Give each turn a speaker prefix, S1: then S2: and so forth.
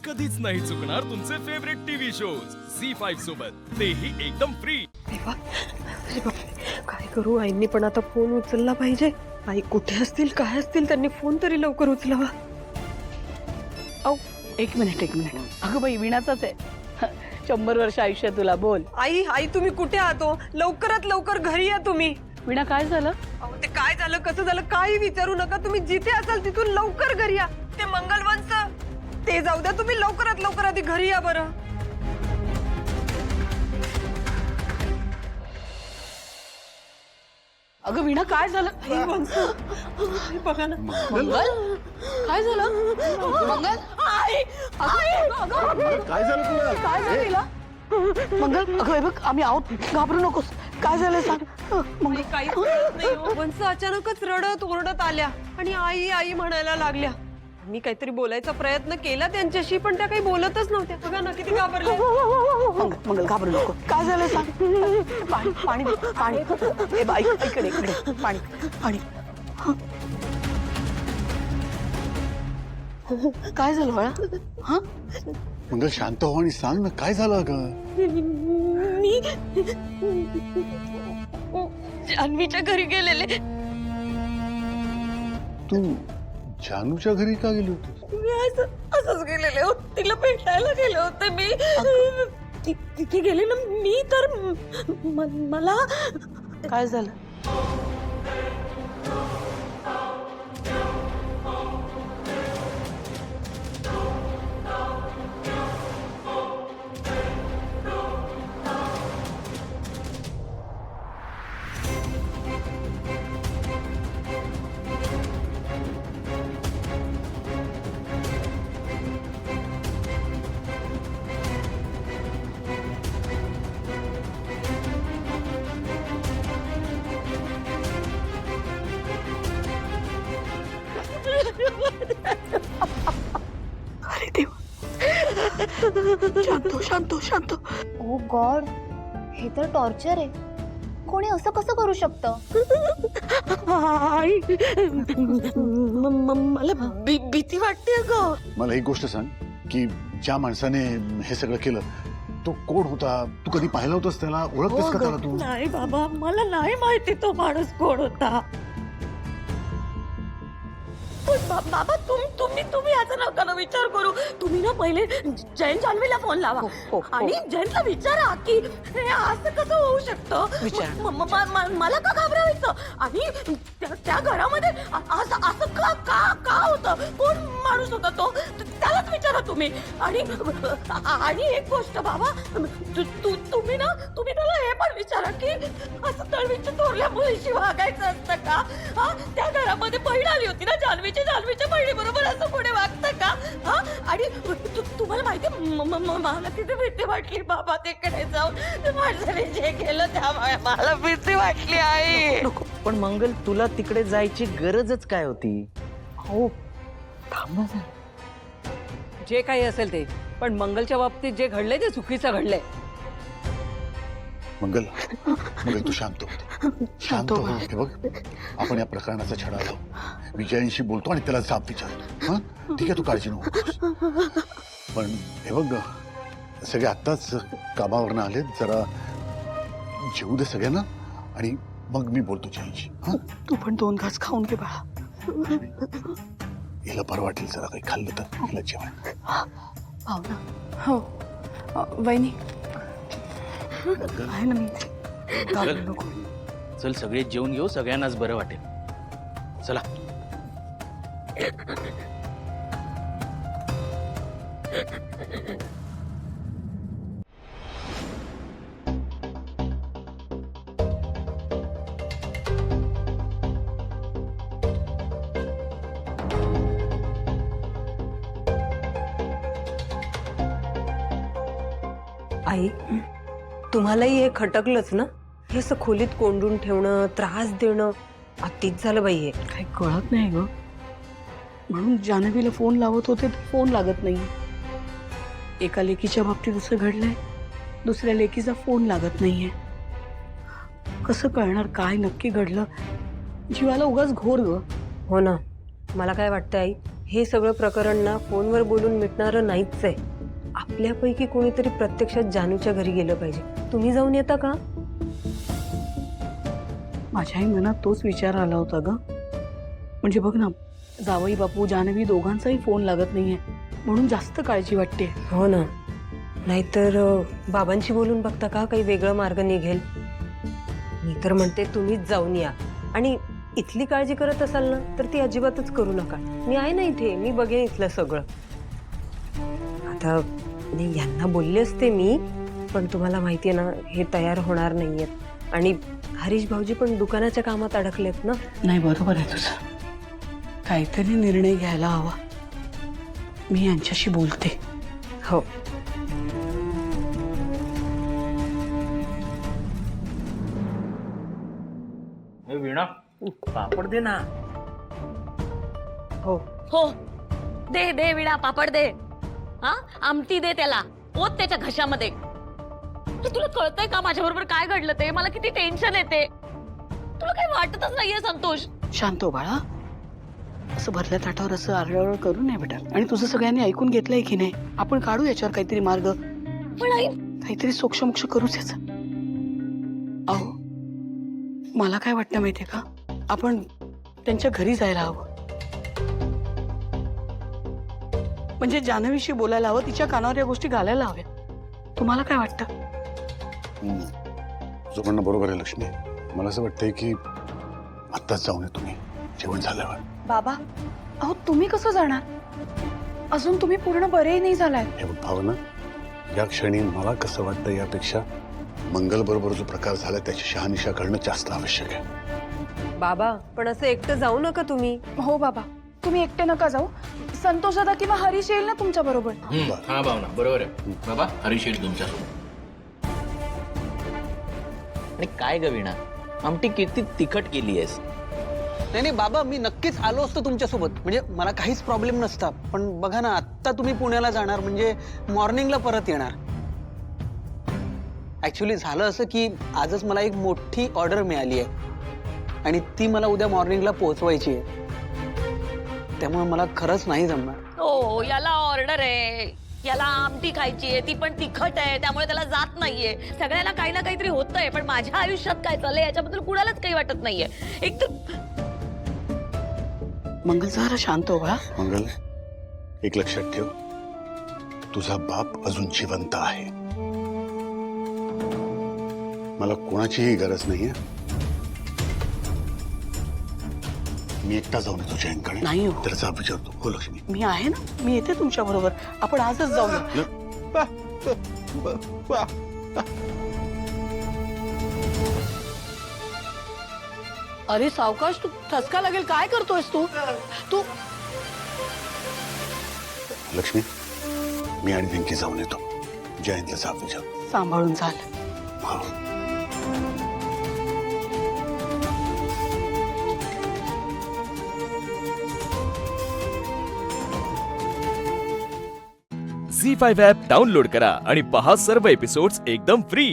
S1: कधीच नाही चुकणार तुमचे फेवरेट टीव्ही शोज झी5 सोबत, तेही एकदम फ्री।
S2: देवा, अरे बापरे, काय करू? आईंनी पण आता फोन उचलला पाहिजे। आई कुठे असतील, काय असतील? त्यांनी फोन तरी लवकर उचलावा।
S3: औ एक मिनिट अगं बाई वीणाचाच आहे 100 वर्ष आयुष्य तुला बोल।
S2: आई आई तुम्ही कुठे आहात हो? लवकरात लवकर घरी या तुम्ही।
S3: वीणा काय झालं?
S2: अहो ते काय झालं, कसं झालं, काही विचारू नका। तुम्ही जिथे असाल तिथून लवकर घरी या। ते मंगलवंच ते जाऊ द्या, तुम्ही लवकरात लवकर आधी घरी या बरं।
S3: अगं वीणा काय झालं?
S2: आई वंश, आई बघा ना।
S3: मंगल काय झालं? मंगल आई आई
S4: काय झालं तुला?
S3: काय झालं तिला? मंगल अगं हे बघ आम्ही आहोत, घाबरू नकोस। काय झालं सांग मंगल?
S2: काही कळत नाही हो। वंश अचानकच रडत ओरडत आल्या आणि आई आई म्हणायला लागल्या। मी काहीतरी बोलायचा प्रयत्न केला त्यांच्याशी, पण त्या काही बोलतच नव्हत्या। बघा ना किती घाबरल्या।
S3: मंगल घाबरू नको। काय झालं सांग? पाणी पाणी पाणी ए बाई इकडे इकडे पाणी पाणी काय झालं बाळा? हा
S4: मंगल शांत हो आणि सांग ना काय झालं अगं?
S2: मी जान्हवीच्या घरी गेलेले।
S4: तू जानूच्या घरी का गेली होती?
S2: मी असंच गेलेले हो, तिला भेटायला गेले होते मी। तिथे गेले ना मी तर मला
S3: काय झालं? अरे देवा, शांत शांत शांत।
S5: ओ गॉड, हे तर टॉर्चर आहे। कोणी असं कसं करू शकतं?
S2: आई मला भीती वाटते ग।
S4: मला एक गोष्ट सांग की ज्या माणसाने हे सगळं केलं तो कोण होता? तू कधी पाहिलं होतंस त्याला? ओळखतेस का त्याला तू?
S2: नाही बाबा, मला नाही माहिती तो माणूस कोण होता। बाबा तुम्ही याचा नका ना विचार करू। तुम्ही ना पहिले जैन जान्हवीला फोन लावा आणि जैनला विचारा की हे असं कसं होऊ शकतं। मला का घाबरायचं? आणि त्या घरामध्ये असं का का का होतं? कोण माणूस होता तो? त्यालाच विचारा तुम्ही। आणि एक गोष्ट बाबा, तुम्ही त्याला हे पण विचारा की असं तळवीच्या थोरल्या मुलीशी वागायचं असतं का? त्या घरामध्ये बहीण आली होती ना जान्हवीच्या बहिणी बरोबर असं पुढे वागतं का? आणि तुम्हाला माहिती मला किती भीती वाटली बाबा तिकडे जाऊन। माझ्याने जे केलं त्यामुळे मला भीती वाटली आई।
S6: नको पण मंगल, तुला तिकडे जायची गरजच काय होती?
S3: हो थांब ना जरा। जे काही असेल ते, पण मंगलच्या बाबतीत जे घडलंय ते चुकीचं घडलंय।
S4: मंगल मंगल तू शांत हो, शांत हो। हे बघ, आपण या प्रकरणाचा छडा लावू, विजयांशी बोलतो आणि त्याला जाब विचारतो। हा ठीक आहे, तू काळजी नको। पण हे बघ, सगळे आत्ताच कामावरनं आलेत, जरा जेवू दे सगळ्यांना आणि मग मी बोलतो जयांशी। हा
S3: तू पण 2 घास खाऊन घे बाळा।
S4: हिला बरं वाटेल जरा काही खाल्लं तर हिला जेवण।
S3: भावना हो वहिनी आहे ना मी। घाबरू नको।
S6: चल सगळे जेवून घेऊ, सगळ्यांनाच बरं वाटेल। चला
S2: आई, तुम्हालाही हे खटकलंच ना? हे असं खोलीत कोंडून ठेवणं, त्रास देणं अतिच झालं बाई हे।
S3: काही कळत नाही ग, म्हणून जान्हवीला फोन लावत होते तर फोन लागत नाही। एका लेकीच्या बाबतीत असं घडलंय, दुसऱ्या लेकीचा फोन लागत नाहीये। कसं कळणार काय नक्की घडलं? जीवाला उगाच घोर ग।
S2: हो ना, मला काय वाटतं आई,
S7: हे सगळं प्रकरण ना फोनवर बोलून मिटणारं नाहीच आहे. आपल्यापैकी कोणीतरी प्रत्यक्षात जानूच्या घरी गेलं पाहिजे. तुम्ही जाऊन येता का?
S3: माझ्याही मनात तोच विचार आला होता ग. म्हणजे बघ ना, जावई बापू जान्हवी दोघांचाही फोन लागत नाहीये म्हणून जास्त काळजी वाटते.
S7: हो ना, नाहीतर बाबांशी बोलून बघता का, काही वेगळा मार्ग निघेल. मी तर म्हणते तुम्हीच जाऊन या. आणि इथली काळजी करत असाल ना तर ती अजिबातच करू नका. मी आहे ना इथे, मी बघेन इथलं सगळं. आता नाही, यांना बोलले असते मी, पण तुम्हाला माहितीये ना हे तयार होणार नाहीयेत. आणि हरीश भाऊजी पण दुकानाच्या कामात अडकलेत ना.
S3: नाही, बरोबर आहे तुझं. काहीतरी निर्णय घ्यायला हवा. मी यांच्याशी बोलते.
S7: हो,
S6: वीणा पापड दे ना.
S7: हो.
S2: हो, दे दे विडा, पापड दे. हा, आमटी दे त्याला, पोत त्याच्या घशामध्ये. तुला कळतंय का माझ्या बरोबर काय घडलं ते? मला किती टेन्शन येते. तुला काही वाटतच नाहीये संतोष?
S3: शांत हो बाळा. असं भरल्या ताटावर असं आरडाओरड करू नये बेटा. आणि तुझं सगळ्यांनी ऐकून घेतलंय की नाही? आपण काढू याच्यावर काहीतरी मार्ग.
S2: पण आई,
S3: काहीतरी सोक्षमोक्ष करूच याचं. अहो, मला काय वाटतं माहितीये का, आपण त्यांच्या घरी जायला हवं. म्हणजे जान्हवीशी बोलायला हवं, तिच्या कानावर या गोष्टी घालायला हव्या. तुम्हाला काय वाटतं?
S4: तुझं म्हणणं बरोबर आहे लक्ष्मी. मला असं वाटतंय की आत्ताच जाऊन ये तुम्ही, जेवण झाल्यावर.
S5: बाबा, अहो तुम्ही कसं जाणार? अजून तुम्ही पूर्ण बरेही नाही झालाय.
S4: हे बघ भावना, या क्षणी मला कसं वाटतं यापेक्षा मंगल बरोबर जो प्रकार झाला त्याची शहानिशा करणं जास्त आवश्यक आहे.
S7: बाबा, पण असं एकटं जाऊ नका तुम्ही.
S5: हो बाबा, तुम्ही एकटे नका जाऊ. संतोष दादा किंवा हरीश येईल ना तुमच्या बरोबर.
S6: हा भावना, बरोबर आहे बाबा. हरीश येईल तुमच्यासोबत. आणि काय ग वीणा, आमटी किती तिखट केली आहेस.
S8: नाही नाही बाबा, मी नक्कीच आलो असतो तुमच्यासोबत. म्हणजे मला काहीच प्रॉब्लेम नसता. पण बघा ना, आत्ता तुम्ही पुण्याला जाणार म्हणजे मॉर्निंगला परत येणार. ऍक्च्युली झालं असं की आजच मला एक मोठी ऑर्डर मिळाली आहे आणि ती मला उद्या मॉर्निंगला पोहोचवायची आहे. त्यामुळे मला खरंच नाही जमणार.
S2: हो, याला ऑर्डर आहे, याला आमटी खायची आहे, ती पण तिखट आहे, त्यामुळे त्याला जात नाहीये. सगळ्यांना काही ना काहीतरी होतंय, पण माझ्या आयुष्यात काय चाललंय याच्याबद्दल कुणालाच काही वाटत नाहीये. एक तर
S3: मंगल जरा शांत हो बाळा.
S4: मंगल, एक लक्षात ठेव, तुझा बाप अजून जिवंत आहे. मला कोणाचीही गरज नाहीये. मी एकटा जाऊन येतो जयंतकडे.
S3: नाही हो.
S4: त्याचा विचारतो. हो लक्ष्मी,
S3: मी आहे ना, मी येते तुमच्या बरोबर. आपण आजच जाऊया. अरे सावकाश, तू ठसका लागेल. काय करतोयस तू? तू
S4: लक्ष्मी, मी आणि वेंकी जाऊन येतो. जयंतला जाब विचार.
S3: सांभाळून झालं.
S4: हो.
S1: झी5 ॲप डाउनलोड करा आणि पहा सर्व एपिसोड्स एकदम फ्री.